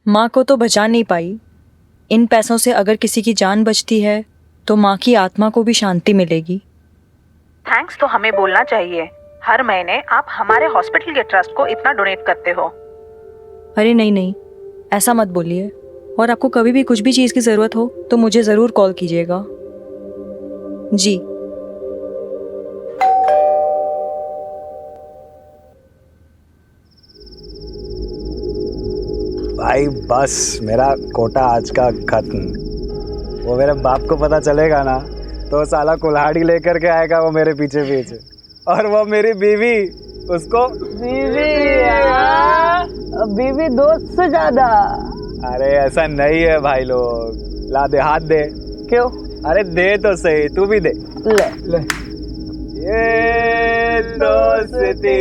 माँ को तो बचा नहीं पाई। इन पैसों से अगर किसी की जान बचती है तो माँ की आत्मा को भी शांति मिलेगी। थैंक्स तो हमें बोलना चाहिए। हर महीने आप हमारे हॉस्पिटल के ट्रस्ट को इतना डोनेट करते हो। अरे नहीं नहीं, ऐसा मत बोलिए। और आपको कभी भी कुछ भी चीज़ की ज़रूरत हो तो मुझे ज़रूर कॉल कीजिएगा। जी। भाई बस मेरा कोटा आज का खत्म। वो मेरे बाप को पता चलेगा ना तो साला कुल्हाड़ी लेकर के आएगा वो मेरे पीछे पीछे। और वो मेरी बीवी, उसको बीवी दोस्त से ज्यादा। अरे ऐसा नहीं है भाई लोग। ला दे, हाथ दे। क्यों? अरे दे तो सही, तू भी दे। ले ले। ये दोस्ती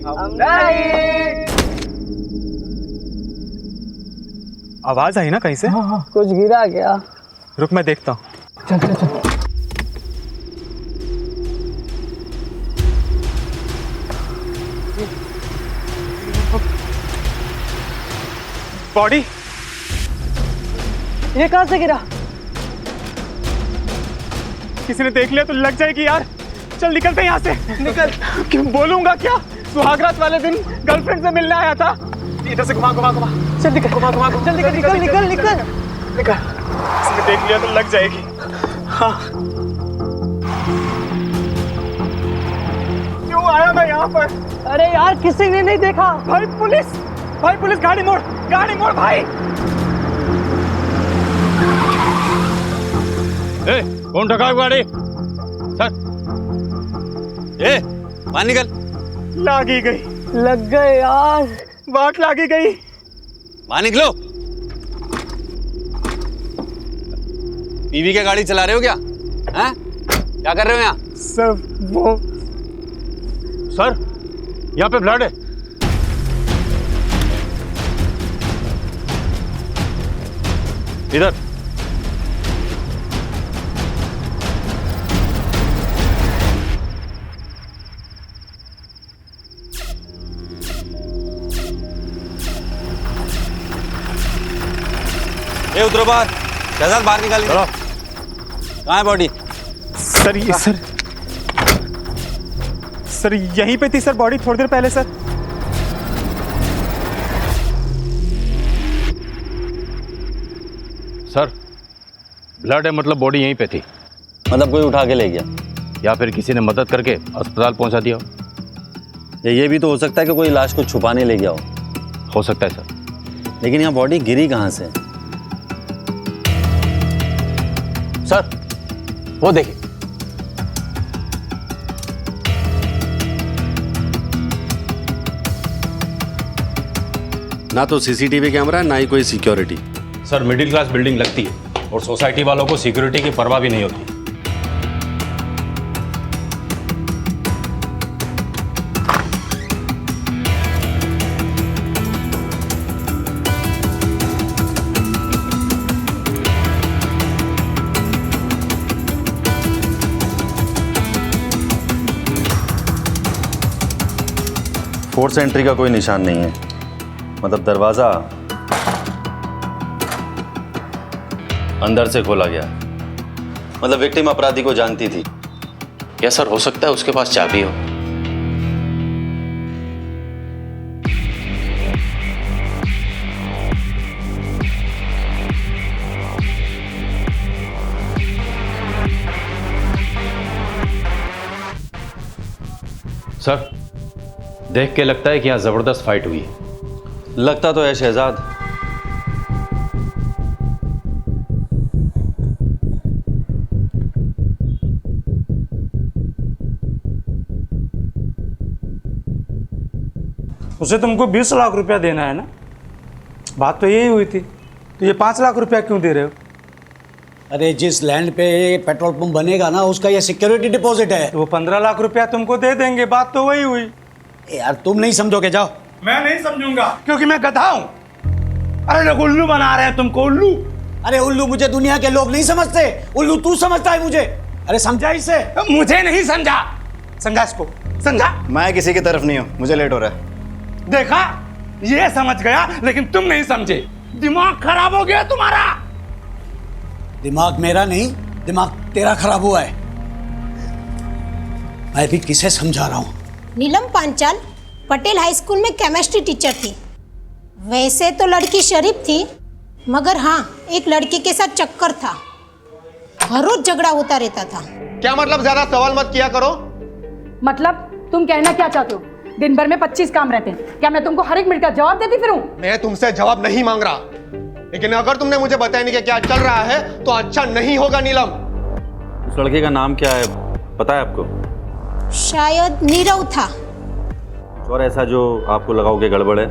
हम नहीं। आवाज आई ना कहीं से? हाँ, कुछ गिरा क्या? रुक मैं देखता हूँ। चल चल चल। बॉडी ये कहाँ से गिरा? किसी ने देख लिया तो लग जाएगी यार। चल निकलते यहाँ से। निकल। क्यों बोलूंगा क्या? सुहागरात वाले दिन गर्लफ्रेंड से मिलने आया था। इधर से घुमा घुमा घुमा। चल निकल घुमा घुमा। चल निकल निकल निकल निकल निकल। किसी ने देख लिया तो लग जाएगी। हाँ क्यों आया मैं यहाँ पर? अरे यार किसी ने नहीं देखा। भाई पुलिस, भाई पुलिस, गाड़ी मोड़ भाई। ए, कौन ठगा है गाड़ी? सर, ए, बाहर निकल। लागी गई। लग गए यार। बात लागी गई। बाहर निकलो। बीवी की गाड़ी चला रहे हो क्या? हैं? क्या कर रहे हो यहाँ? सर वो सर, यहाँ पे ब्लड है। इधर। ए उतरो बाहर। शहजाद बाहर निकालिए। चलो। कहाँ है बॉडी? सर ये सर यहीं पे थी सर बॉडी, थोड़ी देर पहले सर। सर, ब्लड है मतलब बॉडी यहीं पे थी। मतलब कोई उठा के ले गया या फिर किसी ने मदद करके अस्पताल पहुंचा दिया हो। या ये भी तो हो सकता है कि कोई लाश को छुपाने ले गया हो सकता है सर। लेकिन यहाँ बॉडी गिरी कहाँ से? सर वो देखिए। ना तो सीसीटीवी कैमरा है ना ही कोई security. Sir middle class building लगती है और सोसाइटी वालों को सिक्योरिटी की परवाह भी नहीं होती। फोर्स एंट्री का कोई निशान नहीं है। मतलब दरवाजा अंदर से खोला गया। मतलब विक्टिम अपराधी को जानती थी। क्या सर हो सकता है उसके पास चाबी हो? सर देख के लगता है कि यहाँ जबरदस्त फाइट हुई है। लगता तो है शहजाद। उसे तुमको 20 लाख रुपया देना है ना? बात तो यही हुई थी। तो ये 5 लाख रुपया क्यों दे रहे हो? अरे जिस लैंड पे पेट्रोल पंप बनेगा ना उसका ये सिक्योरिटी डिपॉजिट है। तो वो 15 लाख रुपया तुमको दे देंगे। बात तो वही हुई। यार तुम नहीं समझोगे, जाओ। मैं नहीं समझूंगा क्योंकि मैं गधा हूं। अरे लोग उल्लू बना रहे हैं तुमको, उल्लू। अरे उल्लू मुझे दुनिया के लोग नहीं समझते, उल्लू तू समझता है मुझे। अरे समझा इसे? मुझे नहीं समझा। समझा इसको, समझा। मैं किसी की तरफ नहीं हूँ, मुझे लेट हो रहा है। देखा ये समझ गया, लेकिन तुम नहीं समझे। दिमाग खराब हो गया तुम्हारा। दिमाग मेरा नहीं, दिमाग तेरा खराब हुआ है। मैं भी किसे समझा रहा हूँ। नीलम पांचाल पटेल हाई स्कूल में केमिस्ट्री टीचर थी। वैसे तो लड़की शरीफ थी, मगर हाँ, एक लड़की के साथ चक्कर था। हर रोज झगड़ा होता रहता था। क्या मतलब? ज्यादा सवाल मत किया करो। मतलब तुम कहना क्या चाहते हो? दिन भर में 25 काम रहते हैं, क्या मैं तुमको हर एक मिनट का जवाब देती फिरूं? मैं तुमसे जवाब नहीं मांग रहा, लेकिन अगर तुमने मुझे बताया नहीं कि क्या चल रहा है तो अच्छा नहीं होगा। नीलम, उस लड़के का नाम क्या है, पता है आपको? शायद नीरव था। और ऐसा जो आपको लगाओ कि गड़बड़ है?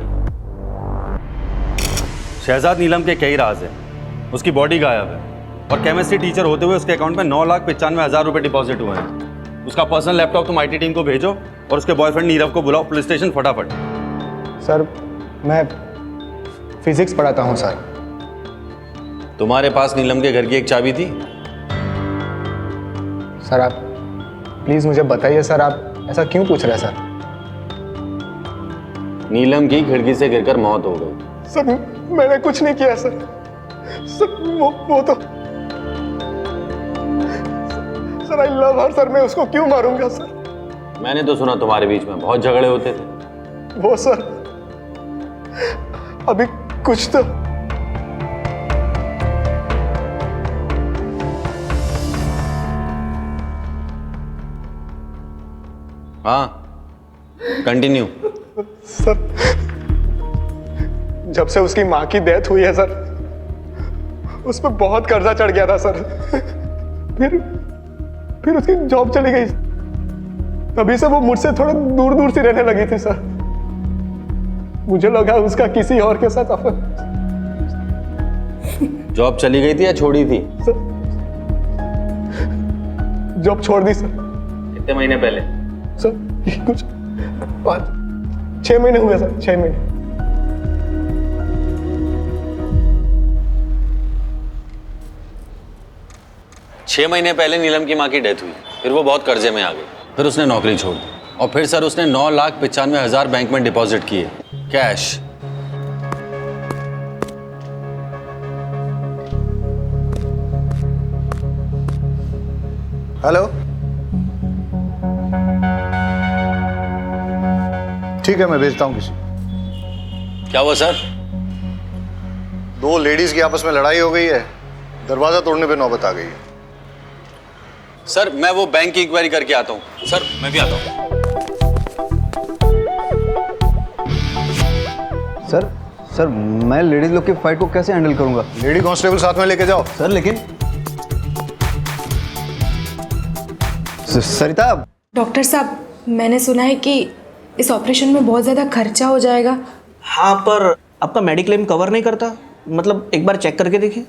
शहजाद नीलम के कई राज हैं। उसकी बॉडी गायब है और केमिस्ट्री टीचर होते हुए उसके अकाउंट में 9,95,000 रुपए डिपॉजिट हुए हैं। उसका पर्सनल लैपटॉप तुम आईटी टीम को भेजो और उसके बॉयफ्रेंड नीरव को बुलाओ पुलिस स्टेशन फटाफट। सर मैं फिजिक्स पढ़ाता हूँ सर। तुम्हारे पास नीलम के घर की एक चाबी थी? सर आप प्लीज मुझे बताइए सर, आप ऐसा क्यों पूछ रहे हैं सर? नीलम की खिड़की से गिरकर मौत हो गई। सर मैंने कुछ नहीं किया सर। सर वो तो sir I love her sir, मैं उसको क्यों मारूंगा सर? मैंने तो सुना तुम्हारे बीच में बहुत झगड़े होते थे। वो सर अभी कुछ तो हाँ कंटिन्यू। सर जब से उसकी माँ की डेथ हुई है सर, उस पर बहुत कर्जा चढ़ गया था सर। फिर उसकी जॉब चली गई, तभी से वो मुझसे थोड़ा दूर दूर से रहने लगी थी सर। मुझे लगा उसका किसी और के साथ अफेयर। जॉब चली गई थी या छोड़ी थी? सर जॉब छोड़ दी सर। कितने महीने पहले? सर कुछ 5-6 महीने हुए सर, 6 महीने। छह महीने पहले नीलम की माँ की डेथ हुई, फिर वो बहुत कर्जे में आ गई, फिर उसने नौकरी छोड़ दी और फिर सर उसने 9,95,000 बैंक में डिपॉजिट किए कैश। हेलो, ठीक है मैं भेजता हूँ किसी। क्या हुआ सर? 2 लेडीज की आपस में लड़ाई हो गई है, दरवाजा तोड़ने पे नौबत आ गई है। सर मैं वो बैंक की इंक्वायरी करके आता हूँ। सर मैं भी आता हूँ। सर मैं लेडीज लोग की फाइट को कैसे हैंडल करूंगा? लेडी कांस्टेबल साथ में लेके जाओ। सर लेकिन सरिता। डॉक्टर साहब, मैंने सुना है कि इस ऑपरेशन में बहुत ज़्यादा खर्चा हो जाएगा। हाँ, पर आपका मेडिक्लेम कवर नहीं करता, मतलब एक बार चेक करके देखिए।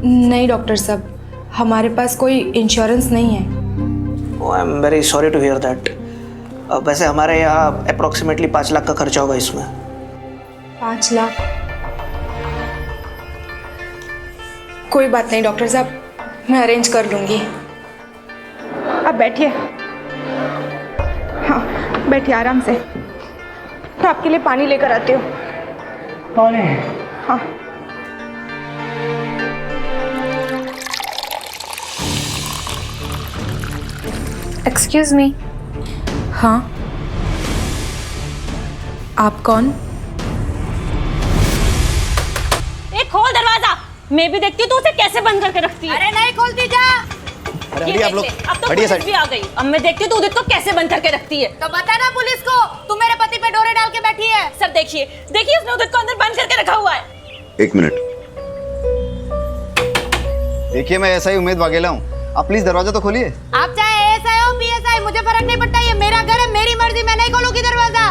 नहीं डॉक्टर साहब, हमारे पास कोई इंश्योरेंस नहीं है। I am very sorry to hear that. वैसे हमारे यहाँ अप्रोक्सीमेटली 5 लाख का खर्चा होगा इसमें। 5 लाख? कोई बात नहीं डॉक्टर साहब, मैं अरेंज कर लूँगी। आप बैठिए। हाँ बैठिए आराम से। मैं आपके लिए पानी लेकर आती हूँ। पानी? हाँ। Excuse me. हाँ आप कौन? खोल दरवाजा। मैं भी देखती हूँ तू उसे कैसे बंद करके रखती है। अरे नहीं खोलती जा। अरे आप लोग अब तो पुलिस भी आ गई। अब मैं देखती हूँ तू उदित को कैसे बंद करके रखती है। तो बता ना पुलिस को, तू मेरे पति पे डोरे डाल के बैठी है। सर देखिए उसने उदित को अंदर बंद करके रखा हुआ है। 1 मिनट। देखिए मैं ऐसा ही उम्मीद वाघेला हूँ, आप प्लीज दरवाजा तो खोलिए। आप चाहे एएसआई हो पीएसआई, मुझे फर्क नहीं पड़ता। ये मेरा घर है, मेरी मर्जी, मैं नहीं खोलूंगी दरवाजा।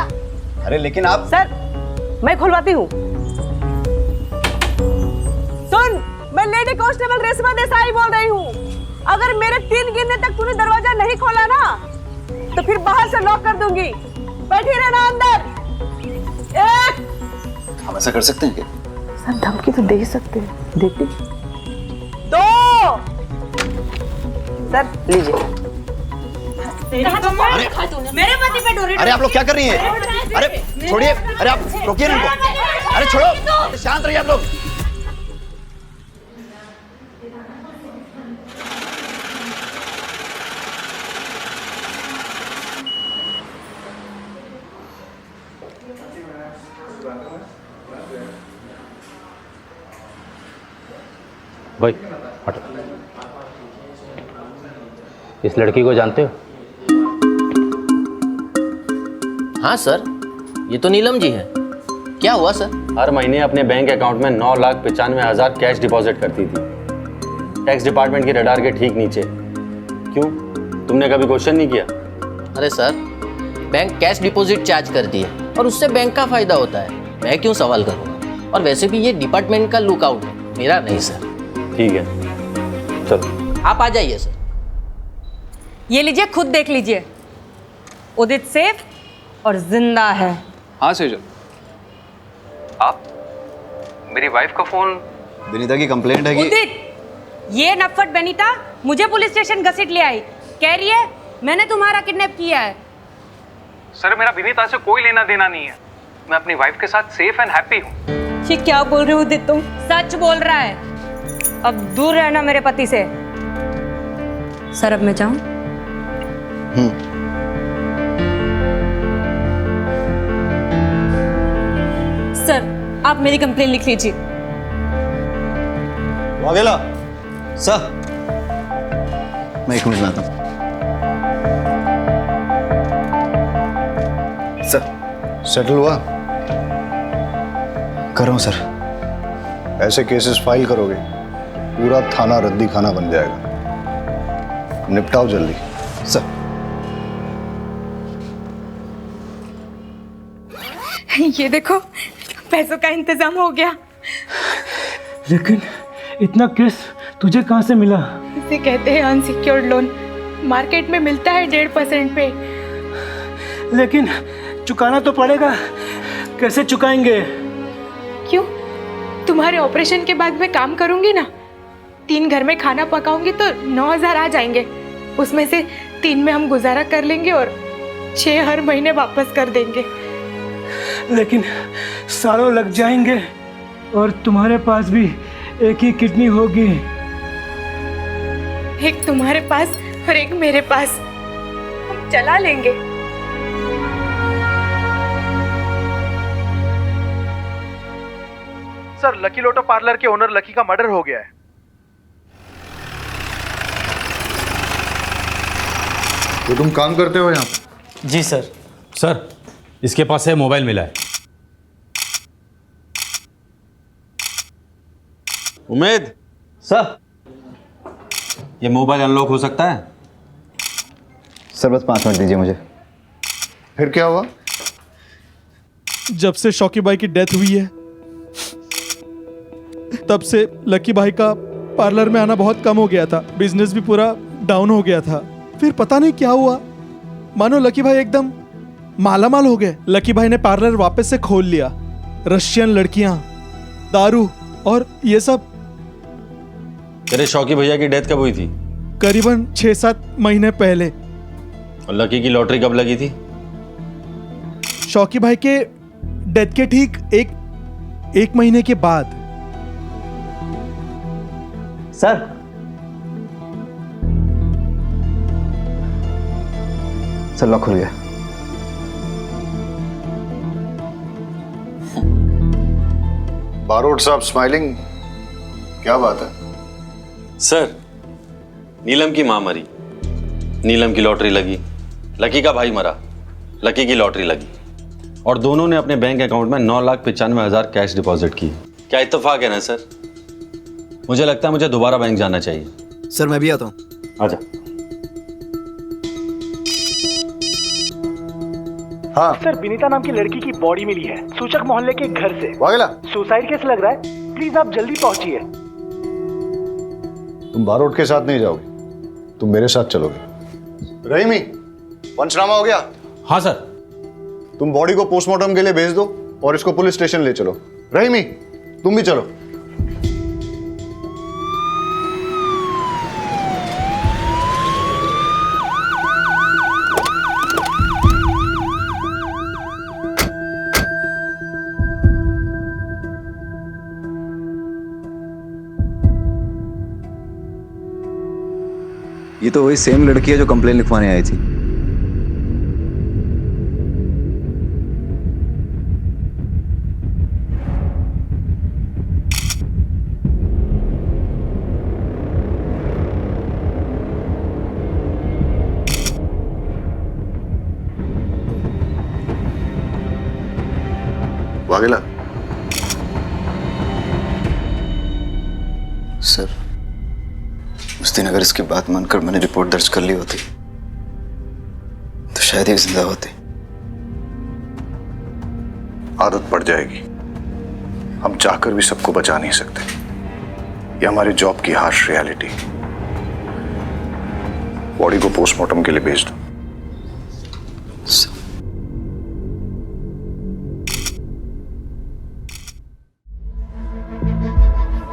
अरे लेकिन आप। सर मैं खुलवाती हूँ। सुन, मैं लेडी कांस्टेबल रेशमा देसाई बोल रही हूँ। अगर मेरे 3 गिनने तक तूने दरवाजा नहीं खोला ना, तो फिर बाहर से लॉक कर दूंगी। बैठी रहना अंदर। 1। हम ऐसा कर सकते हैं क्या? सर धमकी तो दे ही सकते हैं, देखिए। 2। सर लीजिए। मेरे पति पे डोरी अरे आप लोग क्या कर रही हैं? अरे छोड़िए, अरे आप रोकिए ना इनको। अरे छोड़ो, शांत रहिए आप लोग। भाई हटो। इस लड़की को जानते हो? हाँ सर, ये तो नीलम जी है। क्या हुआ सर? हर महीने अपने बैंक अकाउंट में 9,95,000 कैश डिपॉजिट करती थी, टैक्स डिपार्टमेंट के रडार के ठीक नीचे। क्यों, तुमने कभी क्वेश्चन नहीं किया? अरे sir, bank cash deposit charge करती है और उससे बैंक का फायदा होता है, मैं क्यों सवाल करूँगा? और वैसे भी ये डिपार्टमेंट का लुकआउट है, मेरा नहीं सर। ठीक है, चलो आप आ जाइए सर। ये लीजिए, खुद देख लीजिए। उदित सेफ और जिंदा है। हाँ सेजल, आप मेरी वाइफ का फोन। विनीता की कंप्लेंट है कि उदित, ये नफट बेनीता मुझे पुलिस स्टेशन घसीट ले आई, कह रही है मैंने तुम्हारा किडनैप किया है। सर मेरा विनीता से कोई लेना देना नहीं है, मैं अपनी वाइफ के साथ सेफ एंड हैप्पी हूँ। ये क्या बोल रहे हो उदित तुम? सच बोल रहा है। अब दूर रहना मेरे पति से। सर अब मैं जाऊं? सर आप मेरी कंप्लेन लिख लीजिए। वाघेला सर, मैं 1 मिनट में आता हूँ। सर सेटल हुआ? कर रहा हूँ सर। ऐसे केसेस फाइल करोगे पूरा थाना रद्दी खाना बन जाएगा, निपटाओ जल्दी। सर ये देखो, पैसों का इंतजाम हो गया। लेकिन इतना केस तुझे कहाँ से मिला? इसे कहते हैं अनसिक्योर्ड लोन, मार्केट में मिलता है 1.5% पे। लेकिन चुकाना तो पड़ेगा, कैसे चुकाएंगे? क्यों? तुम्हारे ऑपरेशन के बाद मैं काम करूंगी ना, 3 घर में खाना पकाऊंगी तो 9,000 आ जाएंगे। उसमें से 3 में हम गुजारा कर लेंगे और 6 हर महीने वापस कर देंगे। लेकिन सालों लग जाएंगे और तुम्हारे पास भी एक ही किडनी होगी। एक तुम्हारे पास और एक मेरे पास, हम चला लेंगे। सर लकी लोटो पार्लर के ओनर लकी का मर्डर हो गया है। तो तुम काम करते हो यहाँ पे? जी सर। सर इसके पास से मोबाइल मिला है। उमेद सर, ये मोबाइल अनलॉक हो सकता है? सर बस 5 मिनट दीजिए मुझे। फिर क्या हुआ? जब से शौकी भाई की डेथ हुई है तब से लकी भाई का पार्लर में आना बहुत कम हो गया था, बिजनेस भी पूरा डाउन हो गया था। फिर पता नहीं क्या हुआ, मानो लकी भाई एकदम मालामाल हो गए। लकी भाई ने पार्लर वापस से खोल लिया, रशियन लड़कियां, दारू और ये सब। तेरे शौकी भैया की डेथ कब हुई थी? करीबन 6-7 महीने पहले। और लकी की लॉटरी कब लगी थी? शौकी भाई के डेथ के ठीक एक महीने के बाद। सर सर लॉक खुल गया। बारोट साहब स्माइलिंग, क्या बात है? सर नीलम की मां मरी, नीलम की लॉटरी लगी, लकी का भाई मरा, लकी की लॉटरी लगी और दोनों ने अपने बैंक अकाउंट में 9,95,000 कैश डिपॉजिट की। क्या इत्तेफाक है ना सर? मुझे लगता है मुझे दोबारा बैंक जाना चाहिए। सर मैं भी आता हूँ। आजा। हाँ सर, विनीता नाम की लड़की की बॉडी मिली है सूचक मोहल्ले के घर से। वाघेला, सुसाइड केस लग रहा है, प्लीज आप जल्दी पहुंचिए। तुम बारोट के साथ नहीं जाओगे, तुम मेरे साथ चलोगे। रहीमी, पंचनामा हो गया? हाँ सर। तुम बॉडी को पोस्टमार्टम के लिए भेज दो और इसको पुलिस स्टेशन ले चलो। रहीमी तुम भी चलो। ये तो वही सेम लड़की है जो कंप्लेन लिखवाने आई थी। वाघेला सर, उस दिन अगर इसकी बात मानकर मैंने रिपोर्ट दर्ज कर ली होती तो शायद ये जिंदा होती। आदत पड़ जाएगी। हम चाहकर भी सबको बचा नहीं सकते। ये हमारे जॉब की हार्श रियलिटी। बॉडी को पोस्टमार्टम के लिए भेज दो।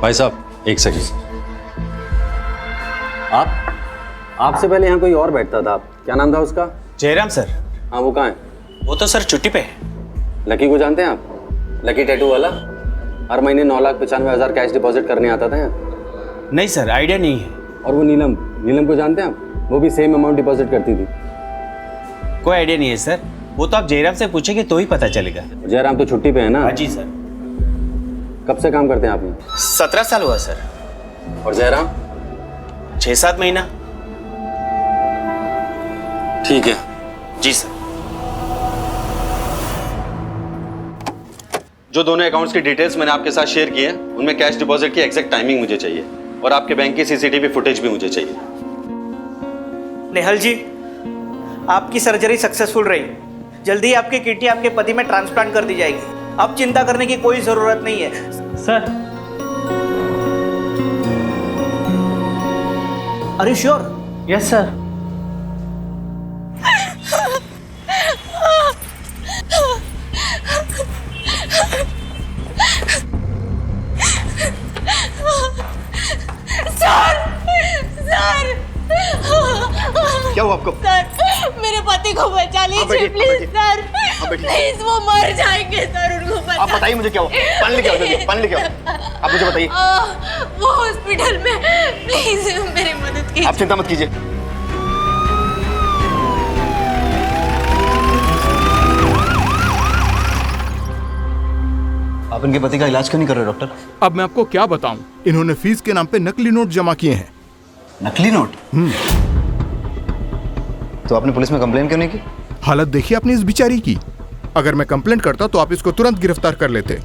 भाई साहब एक सेकंड। आपसे पहले यहाँ कोई और बैठता था, क्या नाम था उसका? जयराम सर। हाँ, वो कहाँ है? वो तो सर छुट्टी पे है। लकी को जानते हैं आप? लकी टैटू वाला, हर महीने 9,95,000 कैश डिपॉजिट करने आता था यहाँ। नहीं सर, आइडिया नहीं है। और वो नीलम को जानते हैं आप? वो भी सेम अमाउंट डिपॉजिट करती थी। कोई आइडिया नहीं है सर, वो तो आप जयराम से पूछेंगे तो ही पता चलेगा। जयराम तो छुट्टी पे है ना? हाँ जी सर। कब से काम करते हैं आप यहाँ? 17 साल हुआ सर। और जयराम? 6-7 महीना। ठीक है जी सर। जो दोनों अकाउंट्स की डिटेल्स मैंने आपके साथ शेयर की है, उनमें कैश डिपॉजिट की एग्जैक्ट टाइमिंग मुझे चाहिए और आपके बैंक की सीसीटीवी फुटेज भी मुझे चाहिए। नेहल जी, आपकी सर्जरी सक्सेसफुल रही। जल्दी ही आपकी किडनी आपके पति में ट्रांसप्लांट कर दी जाएगी। अब चिंता करने की कोई जरूरत नहीं है sir. Are you sure? Yes sir. क्या हुआ आपको? सर, मेरे पति को बचा लीजिए प्लीज सर। प्लीज, वो मर जाएंगे सर, उनको बचा। आप बताइए मुझे क्या हुआ। पानी लेके आओ जल्दी, पानी लेके आओ। आप मुझे बताइए। वो हॉस्पिटल में, प्लीज मेरी मदद कीजिए। आप चिंता मत कीजिए। आप इनके पति का इलाज क्यों नहीं कर रहे डॉक्टर? अब मैं आपको क्या बताऊं, इन्होंने फीस के नाम पे नकली नोट जमा किए हैं। नकली नोट? तो आपने पुलिस में कंप्लेन क्यों नहीं की? हालत देखिए अपनी इस बिचारी की। अगर मैं कंप्लेंट करता तो आप इसको तुरंत गिरफ्तार कर लेते।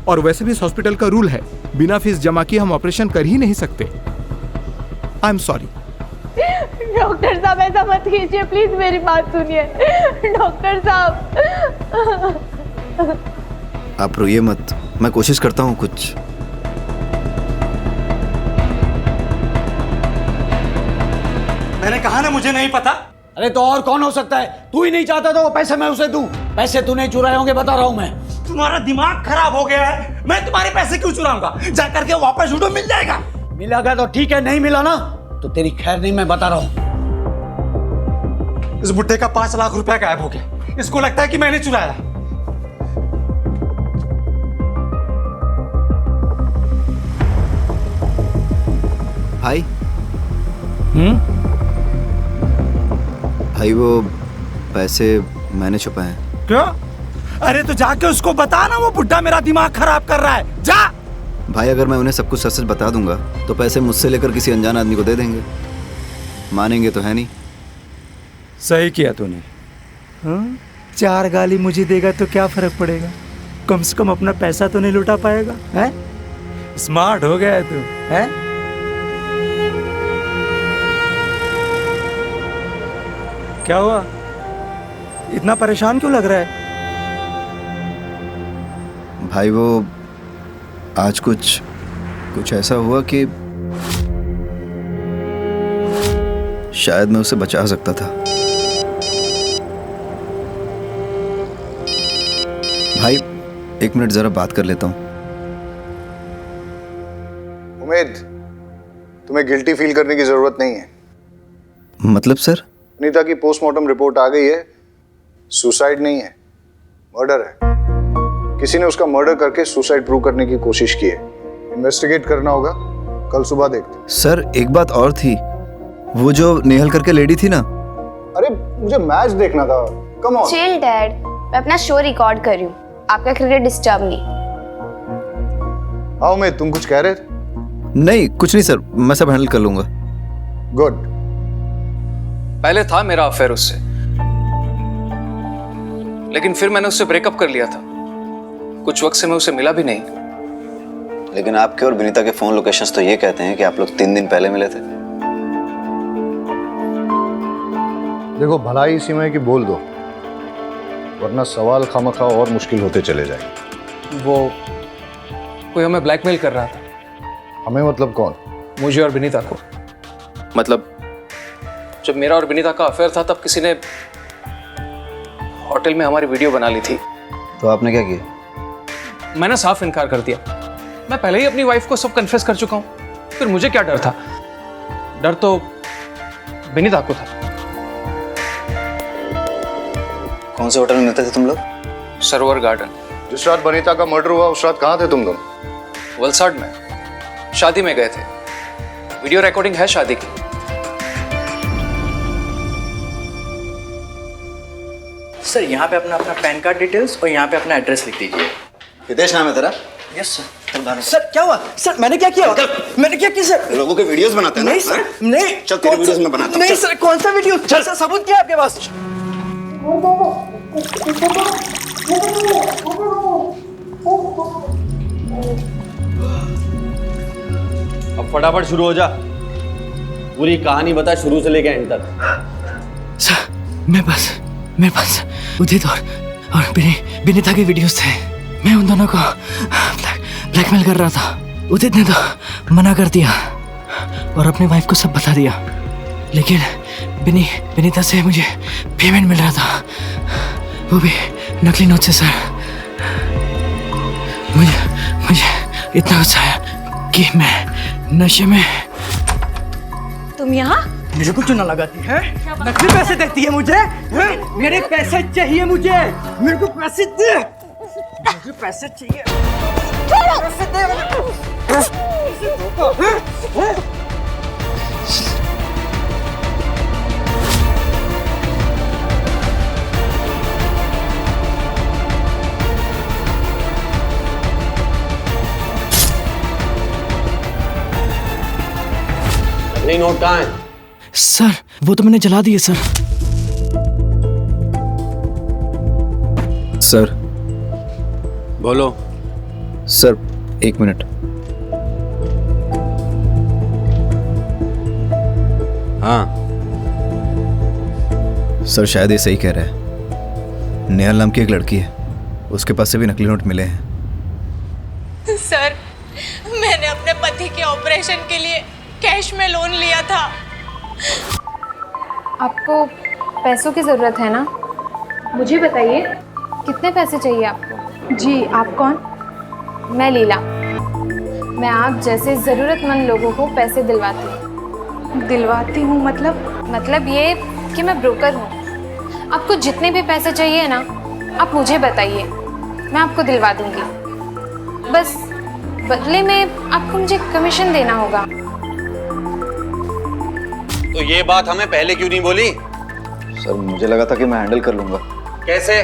और वैसे भी इस हॉस्पिटल का रूल है, बिना फीस जमा किए हम ऑपरेशन कर ही नहीं सकते। I am sorry. डॉक्टर साहब, ऐसा मत कीजिए प्लीज, मेरी बात सुनिए डॉक्टर साहब। आप रोइए मत, मैं कोशिश करता हूँ कुछ। मैंने कहा ना मुझे नहीं पता। अरे तो और कौन हो सकता है? तू ही नहीं चाहता तो वो पैसे मैं उसे दूं। पैसे तू नहीं चुराए होंगे, बता रहा हूं मैं। तुम्हारा दिमाग खराब हो गया है। मैं तुम्हारे पैसे क्यों चुराऊंगा? जा करके वापस उठो, मिल जाएगा। मिलेगा तो ठीक है, नहीं मिला ना तो तेरी खैर नहीं, मैं बता रहा हूं। इस बुड्ढे का 5 लाख रुपया गायब हो गया। इसको लगता है कि मैंने चुराया। भाई भाई, वो पैसे मैंने छुपाए हैं। क्यों? अरे तो जाके उसको बता ना, वो बुड्ढा मेरा दिमाग खराब कर रहा है। जा। भाई, अगर मैं उन्हें सब कुछ सच सच बता दूंगा तो पैसे मुझसे लेकर किसी अनजान आदमी को दे देंगे। मानेंगे तो है नहीं। सही किया तूने। 4 गाली मुझे देगा तो क्या फर्क पड़ेगा? कम से कम अपना पैसा तो नहीं लुटा पाएगा। है स्मार्ट हो गया है तू। है क्या हुआ? इतना परेशान क्यों लग रहा है? भाई, वो आज कुछ ऐसा हुआ कि शायद मैं उसे बचा सकता था। भाई, 1 मिनट जरा बात कर लेता हूं। उम्मीद, तुम्हें गिल्टी फील करने की जरूरत नहीं है। मतलब सर? नीता की पोस्टमार्टम रिपोर्ट आ गई है। सुसाइड नहीं है, मर्डर है। किसी ने उसका मर्डर करके सुसाइड प्रूव करने की कोशिश की है। इन्वेस्टिगेट करना होगा, कल सुबह देखते। सर, एक बात और थी। वो जो नेहल करके लेडी थी ना। अरे मुझे मैच देखना था, कम ऑन। चिल डैड, मैं अपना शो रिकॉर्ड कर रही हूँ, आपका क्रिकेट डिस्टर्ब नहीं। आओ मैं, तुम कुछ कह रहे थे? नहीं कुछ नहीं सर, मैं सब हैंडल कर लूंगा। गुड। पहले था मेरा अफेयर उससे, लेकिन फिर मैंने उससे ब्रेकअप कर लिया था। कुछ वक्त से मैं उसे मिला भी नहीं। लेकिन आपके और विनीता के फोन लोकेशंस तो ये कहते हैं कि आप लोग 3 दिन पहले मिले थे। देखो भलाई इसी में कि बोल दो, वरना सवाल खामखा और मुश्किल होते चले जाएंगे। वो कोई हमें ब्लैकमेल कर रहा था। हमें मतलब कौन? मुझे और विनीता को। मतलब जब मेरा और विनीता का अफेयर था तब किसी ने होटल में हमारी वीडियो बना ली थी। तो आपने क्या किया? मैंने साफ इनकार कर दिया। मैं पहले ही अपनी वाइफ को सब कन्फेस कर चुका हूं, फिर मुझे क्या डर था? डर तो विनीता को था। कौन से होटल में मिलते थे तुम लोग? सरोवर गार्डन। जिस रात वनिता का मर्डर हुआ उस रात कहाँ थे तुम लोग? वलसाड में शादी में गए थे। वीडियो रिकॉर्डिंग है शादी की। सर यहाँ पे अपना पैन कार्ड डिटेल्स और यहाँ पे अपना एड्रेस लिख दीजिए। हितेश नाम है तेरा? Yes sir. सर क्या हुआ? सर मैंने क्या किया? मैंने क्या किया सर? लोगों के वीडियोस बनाते हैं ना? नहीं सर, नहीं। चल तेरे वीडियोस में बनाता हूं। नहीं सर, कौन सा वीडियो? सर सबूत क्या है आपके पास? अब फटाफट शुरू हो जा, पूरी कहानी बता शुरू से लेकर एंड तक। सर मेरे पास उदित और विनीता के वीडियोस थे। मैं उन दोनों को ब्लैकमेल कर रहा था। उदित ने तो मना कर दिया और अपनी वाइफ को सब बता दिया, लेकिन विनीता से मुझे पेमेंट मिल रहा था, वो भी नकली नोट से। सर मुझे इतना गुस्सा आया कि मैं नशे में। तुम यहाँ? मुझे कुछ ना लगाती है, नकली पैसे देती है मुझे। मेरे पैसे चाहिए मुझे, मेरे को पैसे दे, मुझे पैसे चाहिए। पैसे दे नकली नोट कहाँ है? सर वो तो मैंने जला दिए सर। सर बोलो। Sir 1 minute. हाँ सर शायद ये सही कह रहा है। नेहल नाम की एक लड़की है, उसके पास से भी नकली नोट मिले हैं। सर मैंने अपने पति के ऑपरेशन के लिए कैश में लोन लिया था। आपको पैसों की ज़रूरत है ना? मुझे बताइए कितने पैसे चाहिए आपको? जी आप कौन? मैं लीला। मैं आप जैसे ज़रूरतमंद लोगों को पैसे दिलवाती हूँ। दिलवाती हूँ मतलब ये कि मैं ब्रोकर हूँ। आपको जितने भी पैसे चाहिए ना, आप मुझे बताइए, मैं आपको दिलवा दूँगी। बस बदले में आपको मुझे कमीशन देना होगा। तो ये बात हमें पहले क्यों नहीं बोली? सर मुझे लगा था कि मैं हैंडल कर लूंगा। कैसे?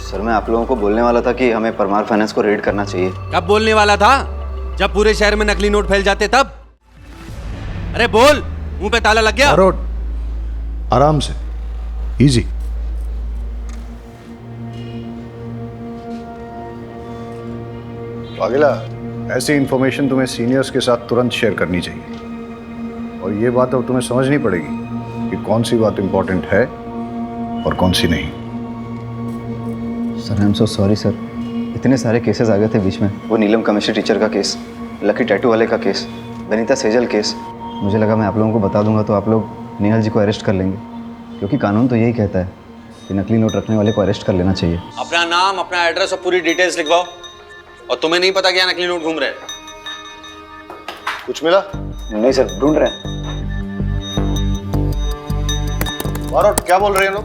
सर मैं आप लोगों को बोलने वाला था कि हमें परमार फाइनेंस को रेड करना चाहिए। कब बोलने वाला था? जब पूरे शहर में नकली नोट फैल जाते तब। अरे बोल, मुंह पे ताला लग गया। आराम से, इजी। अगला ऐसी इंफॉर्मेशन तुम्हें सीनियर्स के साथ तुरंत शेयर करनी चाहिए, और ये बात अब तुम्हें समझनी पड़ेगी कि कौन सी बात इंपॉर्टेंट है और कौन सी नहीं। Sir I am so sorry sir, इतने सारे केसेस आ गए थे बीच में। वो नीलम केमिस्ट्री टीचर का केस, लकी टैटू वाले का केस, वनिता सेजल केस। मुझे लगा मैं आप लोगों को बता दूंगा तो आप लोग नेहल जी को अरेस्ट कर लेंगे, क्योंकि कानून तो यही कहता है कि नकली नोट रखने वाले को अरेस्ट कर लेना चाहिए। अपना नाम, अपना एड्रेस और पूरी डिटेल्स लिखवाओ। और तुम्हें नहीं पता क्या नकली नोट घूम रहे हैं? कुछ मिला? नहीं सर, ढूंढ रहे हैं। क्या बोल रहे हैं लोग?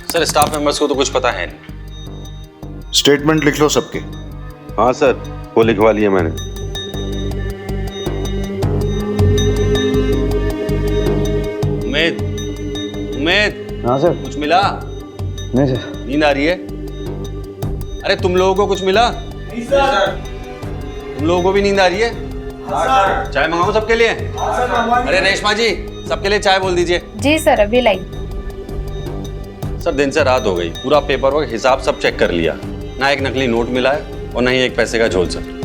सर स्टाफ मेंबर्स को तो कुछ पता है नहीं। स्टेटमेंट लिख लो सबके। हाँ सर, वो लिखवा लिया मैंने। उमेद, उमेद। हाँ सर। कुछ मिला? नहीं सर। नींद आ रही है? अरे तुम लोगों को कुछ मिला? नहीं सर। तुम लोगों को भी नींद आ रही है? हाँ सर। चाय मंगाऊं सबके लिए? हाँ सर, मंगवा दीजिए। अरे रेशमा जी, सबके लिए चाय बोल दीजिए। जी सर, अभी लाई। सर दिन से रात हो गई, पूरा पेपर वर्क हिसाब सब चेक कर लिया, ना एक नकली नोट मिला है और ना ही एक पैसे का झोल सर।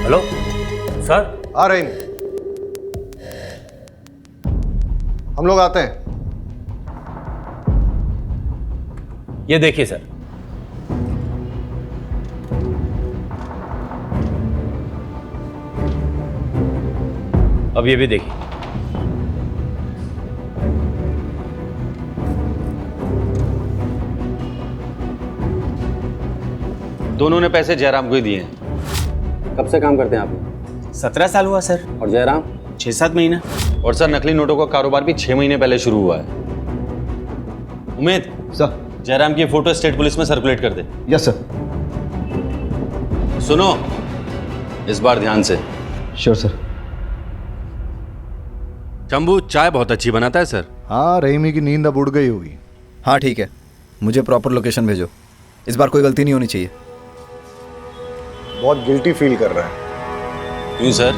Hello sir. आ रहे हैं, हम लोग आते हैं। ये देखिए सर। अब ये भी देखिए। दोनों ने पैसे जयराम को ही दिए हैं। कब से काम करते हैं आप? 17 साल हुआ सर। और जयराम? 6-7 महीना। और सर नकली नोटों का कारोबार भी 6 महीने पहले शुरू हुआ है। उमेद सर, जयराम की फोटो स्टेट पुलिस में सर्कुलेट कर दे। Yes sir. सुनो, इस बार ध्यान से। Sure sir. शंभू चाय बहुत अच्छी बनाता है सर। हाँ, रहीमी की नींद अब उड़ गई होगी। हाँ ठीक है, मुझे प्रॉपर लोकेशन भेजो, इस बार कोई गलती नहीं होनी चाहिए। बहुत गिल्टी फील कर रहा है। क्यों सर,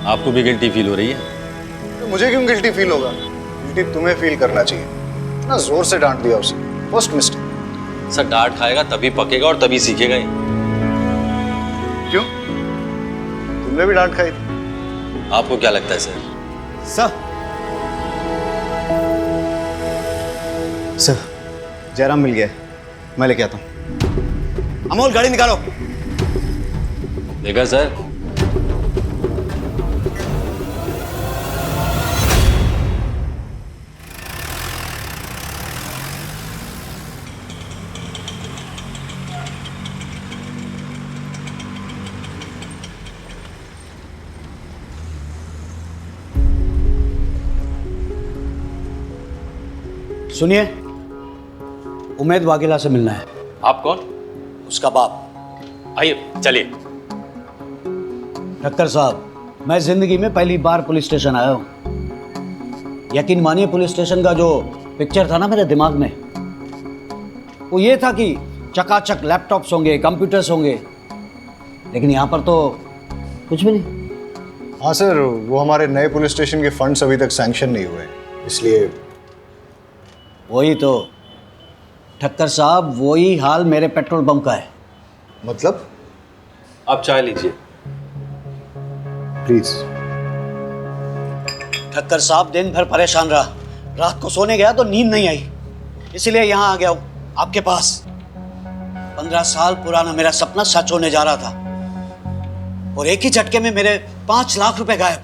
आपको भी गिल्टी फील हो रही है? तो मुझे क्यों गिल्टी फील होगा? गिल्टी तुम्हें फील करना चाहिए। इतना जोर से डांट दिया उसे, फर्स्ट मिस्टेक। सर डांट खाएगा तभी पकेगा और तभी सीखेगा ही। क्यों, तुमने भी डांट खाई थी? आपको क्या लगता है सर? सर, जयराम मिल गया है, मैं लेके आता हूँ। अमोल गाड़ी निकालो। देखा सर, सुनिए, उमेद वाघेला से मिलना है। आप कौन? उसका बाप। आइए चलिए। डॉक्टर साहब, मैं जिंदगी में पहली बार पुलिस स्टेशन आया हूँ। यकीन मानिए, पुलिस स्टेशन का जो पिक्चर था ना मेरे दिमाग में, वो ये था कि चकाचक लैपटॉप्स होंगे, कंप्यूटर्स होंगे, लेकिन यहाँ पर तो कुछ भी नहीं। हाँ सर, वो हमारे नए पुलिस स्टेशन के फंड्स अभी तक सैंक्शन नहीं हुए, इसलिए। वही तो ठक्कर साहब, वही हाल मेरे पेट्रोल पंप का है। मतलब? आप चाय लीजिए प्लीज। ठक्कर साहब, दिन भर परेशान रहा, रात को सोने गया तो नींद नहीं आई, इसलिए यहाँ आ गया हूँ आपके पास। 15 साल पुराना मेरा सपना सच होने जा रहा था और एक ही झटके में मेरे 5 लाख रुपए गायब।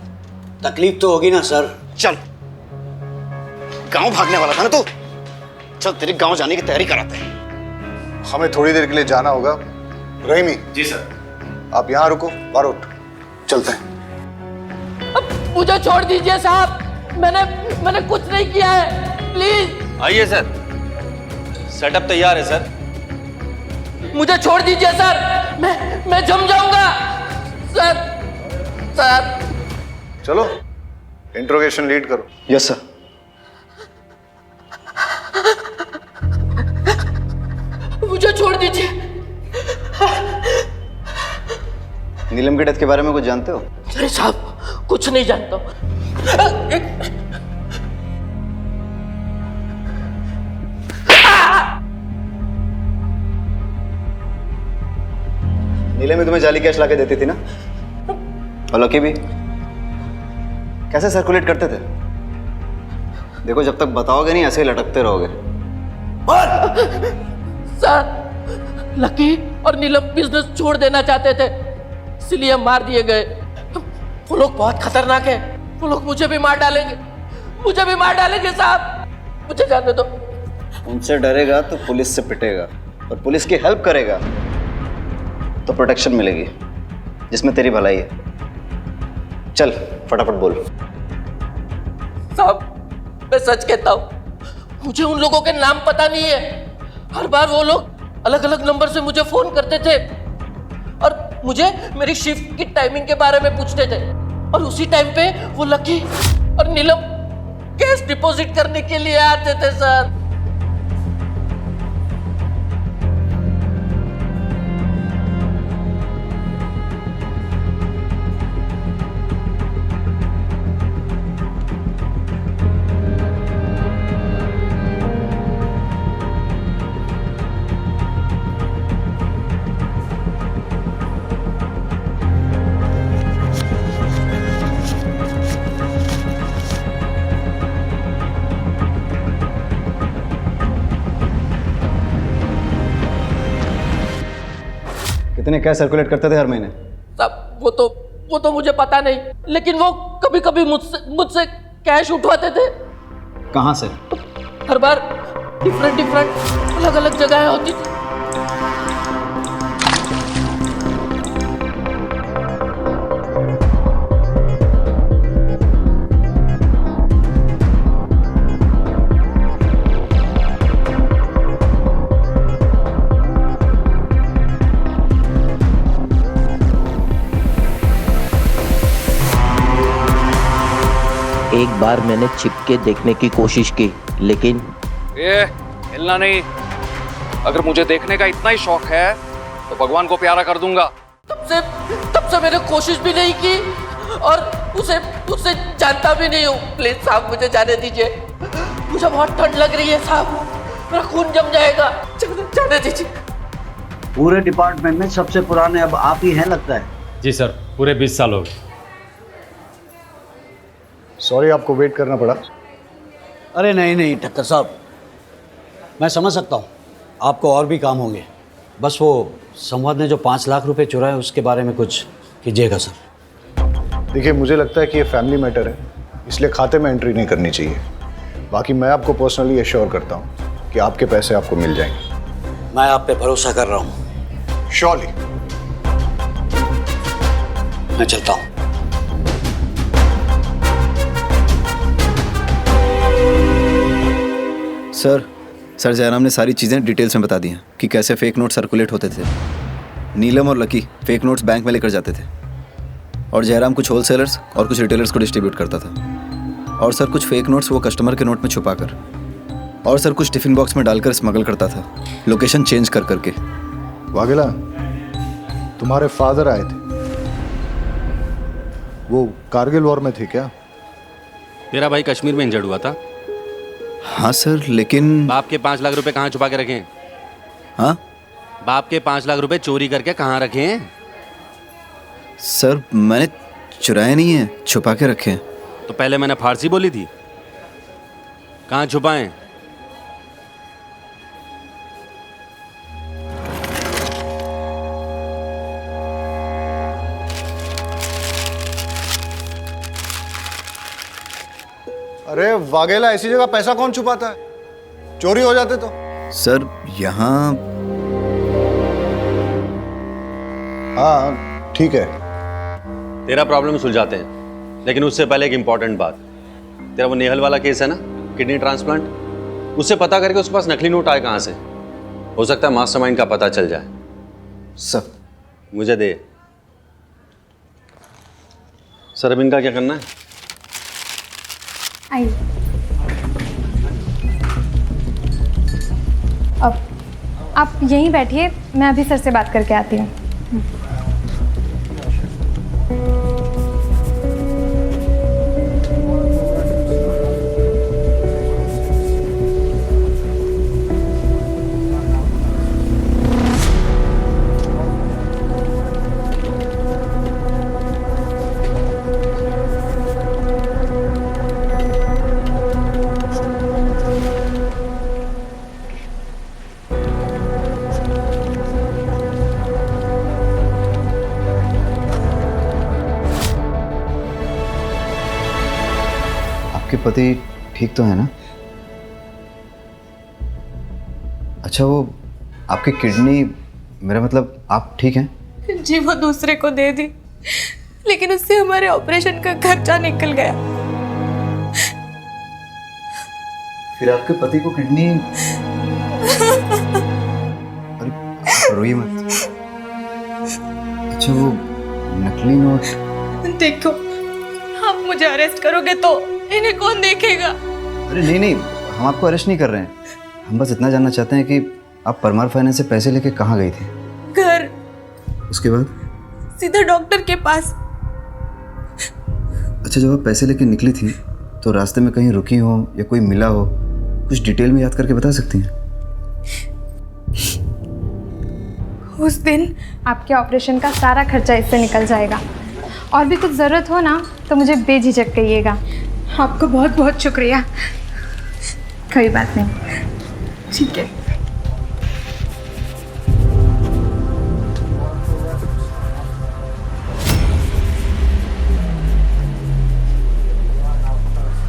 तकलीफ तो होगी ना सर। चल, गांव भागने वाला था ना तू, चल तेरे गांव जाने की तैयारी कराते हैं। हमें थोड़ी देर के लिए जाना होगा। रहीमी। जी सर। आप यहाँ रुको, बारूद चलते हैं। मुझे छोड़ दीजिए साहब, मैंने कुछ नहीं किया है, प्लीज। आइए सर, सेटअप तैयार है सर। मुझे छोड़ दीजिए सर, मैं जम जाऊंगा सर। चलो, इंट्रोगेशन लीड करो। Yes sir. मुझे छोड़ दीजिए। नीलम के डेथ के बारे में कुछ जानते हो? नहीं साहब, कुछ नहीं जानता। नीलम में तुम्हें जाली कैश लाके देती थी ना, और लकी भी। कैसे सर्कुलेट करते थे? देखो, जब तक बताओगे नहीं, ऐसे ही लटकते रहोगे। सर, लकी और नीलम बिजनेस छोड़ देना चाहते थे, इसलिए मार दिए गए। वो लोग बहुत खतरनाक है, वो लोग मुझे भी मार डालेंगे साहब, मुझे जाने दो। उनसे डरेगा तो पुलिस से पिटेगा, और पुलिस की हेल्प करेगा तो प्रोटेक्शन मिलेगी, जिसमें तेरी भलाई है। चल फटाफट बोल। साहब मैं सच कहता हूँ, मुझे उन लोगों के नाम पता नहीं है। हर बार वो लोग अलग अलग नंबर से मुझे फोन करते थे और मुझे मेरी शिफ्ट की टाइमिंग के बारे में पूछते थे, और उसी टाइम पे वो लकी और नीलम कैश डिपॉजिट करने के लिए आते थे सर। कितने कैश सर्कुलेट करते थे हर महीने? साहब वो तो मुझे पता नहीं, लेकिन वो कभी कभी मुझसे कैश उठवाते थे। कहाँ से? हर बार डिफरेंट अलग अलग जगह होती थी। एक बार मैंने छिप के देखने की कोशिश की, लेकिन हिलना नहीं। अगर मुझे देखने का इतना ही शौक है तो भगवान को प्यारा कर दूंगा। तब से मैंने कोशिश भी नहीं की और उसे जानता भी नहीं हूँ। प्लीज साहब मुझे जाने दीजिए, मुझे बहुत ठंड लग रही है साहब, मेरा खून जम जाएगा, जाने दीजिए। पूरे डिपार्टमेंट में सबसे पुराने अब आप ही हैं लगता है। जी सर, पूरे 20 साल हो गए। सॉरी आपको वेट करना पड़ा। अरे नहीं ठक्कर साहब, मैं समझ सकता हूँ आपको और भी काम होंगे। बस वो संवाद ने जो 5 लाख रुपए चुराए उसके बारे में कुछ कीजिएगा सर। देखिए, मुझे लगता है कि ये फैमिली मैटर है, इसलिए खाते में एंट्री नहीं करनी चाहिए। बाकी मैं आपको पर्सनली एश्योर करता हूँ कि आपके पैसे आपको मिल जाएंगे। मैं आप पे भरोसा कर रहा हूँ। श्योरली। मैं चलता हूँ। सर जयराम ने सारी चीज़ें डिटेल्स में बता दी हैं कि कैसे फेक नोट सर्कुलेट होते थे। नीलम और लकी फेक नोट्स बैंक में लेकर जाते थे और जयराम कुछ होलसेलर्स और कुछ रिटेलर्स को डिस्ट्रीब्यूट करता था। और सर कुछ फेक नोट्स वो कस्टमर के नोट में छुपाकर, और सर कुछ टिफिन बॉक्स में डालकर स्मगल करता था, लोकेशन चेंज कर करके। वाघेला, तुम्हारे फादर आए थे, वो कारगिल वॉर में थे क्या? तेरा भाई कश्मीर में इंजर्ड हुआ था। हाँ सर, लेकिन बाप के 5 लाख रुपए कहाँ छुपा के रखे हैं? हाँ, बाप के 5 लाख रुपए चोरी करके कहाँ रखे हैं? सर मैंने चुराए नहीं है, छुपा के रखे हैं। तो पहले मैंने फारसी बोली थी, कहाँ छुपाएं? अरे वाघेला, ऐसी जगह पैसा कौन छुपाता है? चोरी हो जाते तो। सर यहाँ। हाँ ठीक है, तेरा प्रॉब्लम सुलझाते हैं, लेकिन उससे पहले एक इंपॉर्टेंट बात। तेरा वो नेहल वाला केस है ना, किडनी ट्रांसप्लांट, उससे पता करके उसके पास नकली नोट आए कहाँ से। हो सकता है मास्टरमाइंड का पता चल जाए। सर मुझे दे। सर अब इनका क्या करना है? आइए। अब आप यहीं बैठिए, मैं अभी सर से बात करके आती हूँ। आपके पति ठीक तो है ना? अच्छा, वो आपकी किडनी, मेरा मतलब आप ठीक हैं? जी वो दूसरे को दे दी, लेकिन उससे हमारे ऑपरेशन का खर्चा निकल गया। फिर आपके पति को किडनी, अरे रोइए मत। अच्छा वो नकली नोट, देखो आप मुझे अरेस्ट करोगे तो इन्हें कौन देखेगा? अरे नहीं नहीं, हम आपको अरेस्ट नहीं कर रहे हैं। हम बस इतना जानना चाहते हैं कि आप परमार फाइनेंस से पैसे लेके कहाँ गई थी? घर, उसके बाद? सीधा डॉक्टर के पास। अच्छा जब आप पैसे लेके निकली थी तो रास्ते में कहीं रुकी हो या कोई मिला हो, कुछ डिटेल में याद करके बता सकती हैं? उस दिन आपके ऑपरेशन का सारा खर्चा इससे निकल जाएगा। और भी कुछ ज़रूरत हो ना तो मुझे बेझिझक कहिएगा। आपको बहुत बहुत शुक्रिया। कोई बात नहीं। ठीक है।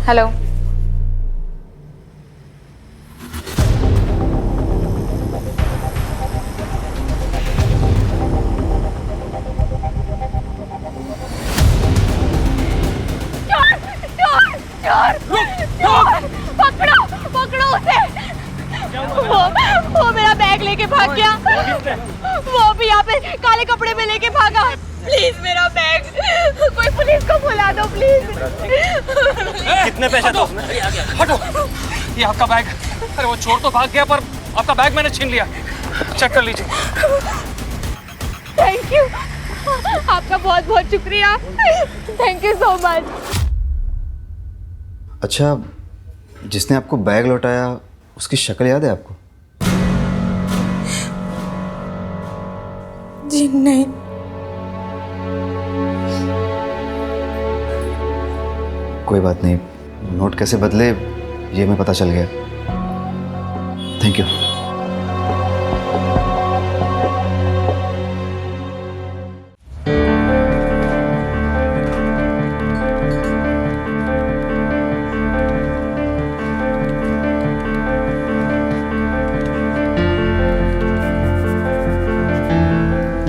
हेलो, पकड़ो पकड़ो उसे। वो मेरा बैग लेके भाग गया। वो भी यहाँ पे काले कपड़े में लेके भागा। प्लीज मेरा बैग, कोई पुलिस को बुला दो प्लीज। कितने पैसे दो? हटो, ये आपका बैग। अरे वो चोर तो भाग गया पर आपका बैग मैंने छीन लिया। चेक कर लीजिए। थैंक यू, आपका बहुत बहुत शुक्रिया। Thank you so much. अच्छा जिसने आपको बैग लौटाया उसकी शक्ल याद है आपको? जी नहीं। कोई बात नहीं, नोट कैसे बदले ये मैं पता चल गया। Thank you.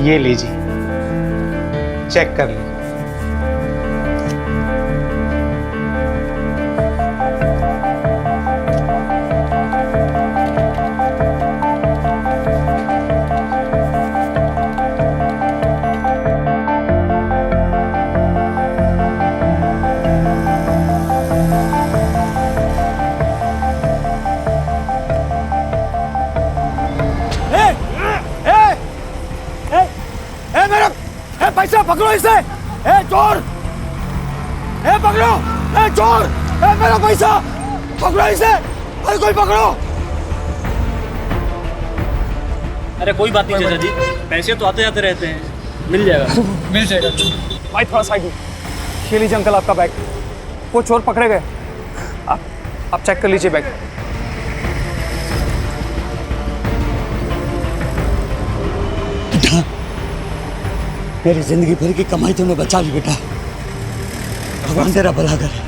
ये लीजिए, चेक कर लीजिए। पैसा पकड़ो इसे। ए चोर, ए पकड़ो, ए चोर, ए मेरा पैसा पकड़ो इसे। अरे कोई पकड़ो। अरे कोई बात नहीं चाचा जी, पैसे तो आते जाते रहते हैं, मिल जाएगा। मिल जाएगा। भाई थोड़ा साइड में। ये लीजिए अंकल आपका बैग। वो चोर पकड़े गए। आप चेक कर लीजिए बैग। मेरी जिंदगी भर की कमाई तुमने बचा ली बेटा। भगवान तेरा भला करे।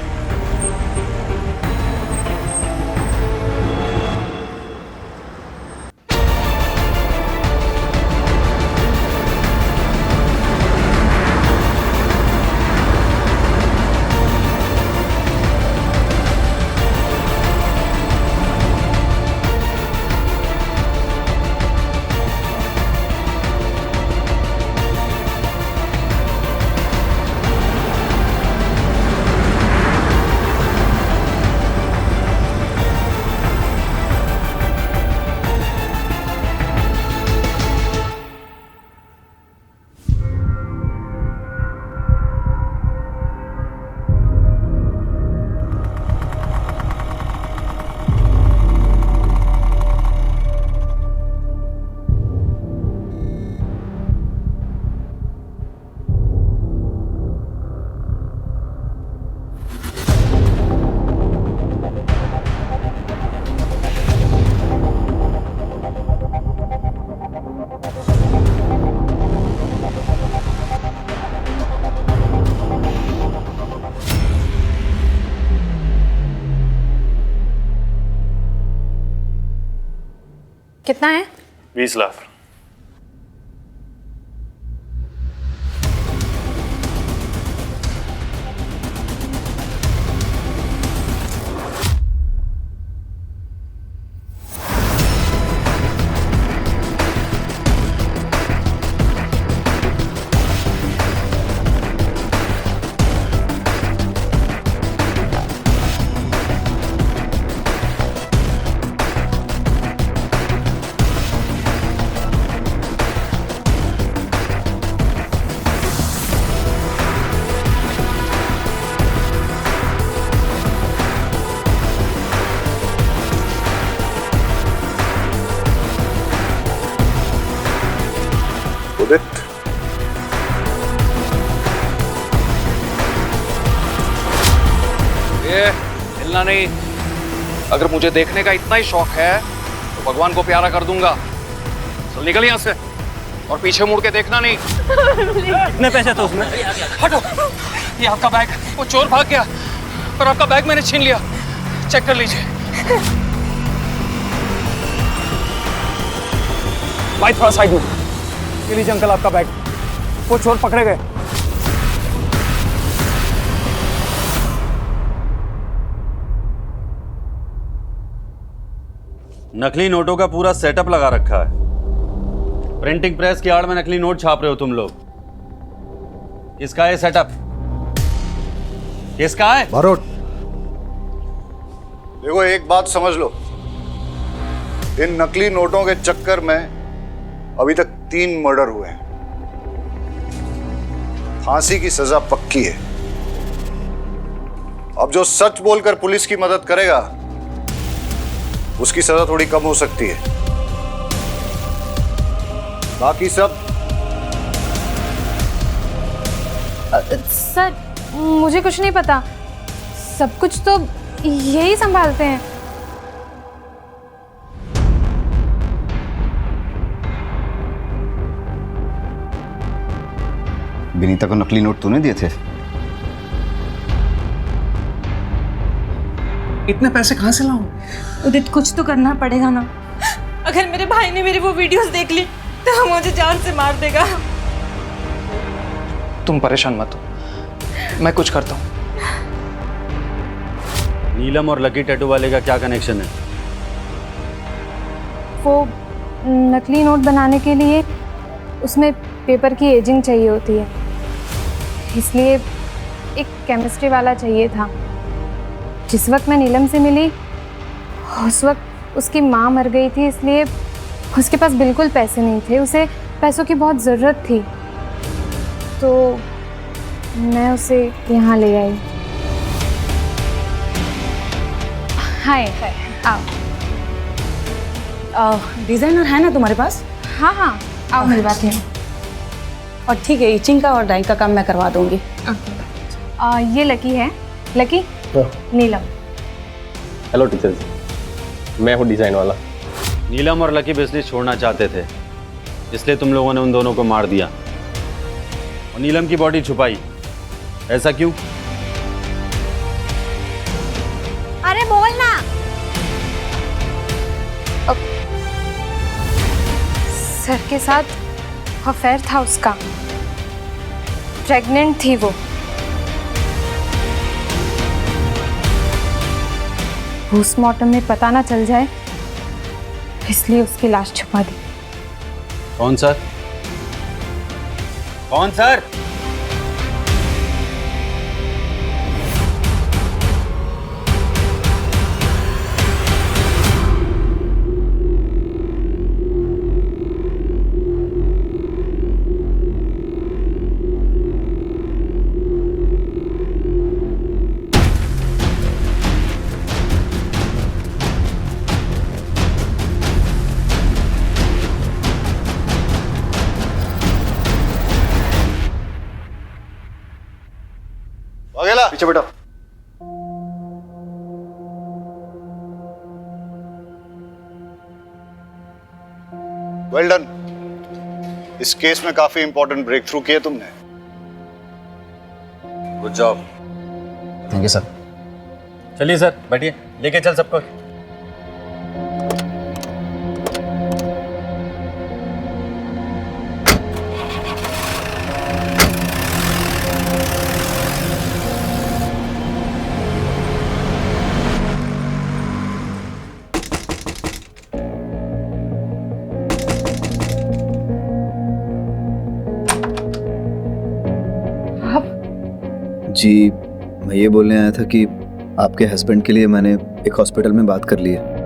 कितना है? 20 लाख। हिलना नहीं। अगर मुझे देखने का इतना ही शौक है तो भगवान को प्यारा कर दूंगा। चल निकल यहाँ से और पीछे मुड़ के देखना नहीं। कितने पैसे थे उसमें? हटो, ये आपका बैग। वो चोर भाग गया पर आपका बैग मैंने छीन लिया। चेक कर लीजिए। भाई थोड़ा साइड में। ये लीजिए अंकल आपका बैग। वो चोर पकड़े गए। नकली नोटों का पूरा सेटअप लगा रखा है। प्रिंटिंग प्रेस की आड़ में नकली नोट छाप रहे हो तुम लोग। किसका है सेटअप? किसका है? बारोट, देखो एक बात समझ लो, इन नकली नोटों के चक्कर में अभी तक 3 मर्डर हुए हैं। फांसी की सजा पक्की है। अब जो सच बोलकर पुलिस की मदद करेगा उसकी सजा थोड़ी कम हो सकती है। बाकी सब सर मुझे कुछ नहीं पता, सब कुछ तो यही संभालते हैं। विनीता को नकली नोट तूने दिए थे? इतने पैसे कहाँ से लाऊं? उदित कुछ तो करना पड़ेगा ना। अगर मेरे भाई ने मेरी वो वीडियोस देख ली तो मुझे जान से मार देगा। तुम परेशान मत हो, मैं कुछ करता हूँ। नीलम और लकी टैटू वाले का क्या कनेक्शन है? वो नकली नोट बनाने के लिए उसमें पेपर की एजिंग चाहिए होती है, इसलिए एक केमिस्ट्री वाला चाहिए था। जिस वक्त मैं नीलम से मिली उस वक्त उसकी माँ मर गई थी, इसलिए उसके पास बिल्कुल पैसे नहीं थे। उसे पैसों की बहुत ज़रूरत थी, तो मैं उसे यहाँ ले आई। हाय, आओ। डिज़ाइनर है ना तुम्हारे पास? हाँ हाँ, आओ मिलवाते हैं। और ठीक है, इचिंग का और डाई का काम मैं करवा दूंगी। ये लकी है। लकी, नीलम। हेलो टीचर जी, मैं हूँ डिज़ाइन वाला। नीलम और लकी बिजनेस छोड़ना चाहते थे, इसलिए तुम लोगों ने उन दोनों को मार दिया और नीलम की बॉडी छुपाई। ऐसा क्यों? अरे बोल ना। सर के साथ अफेयर था उसका, प्रेग्नेंट थी वो। पोस्टमार्टम में पता ना चल जाए इसलिए उसकी लाश छुपा दी। कौन सर? कौन सर? पीछे बेटा। Well done. इस केस में काफी इंपॉर्टेंट ब्रेक थ्रू किए तुमने। Good job. Thank you sir. चलिए सर, बैठिए, लेके चल सबको। जी, मैं ये बोलने आया था कि आपके हस्बैंड के लिए मैंने एक हॉस्पिटल में बात कर ली है।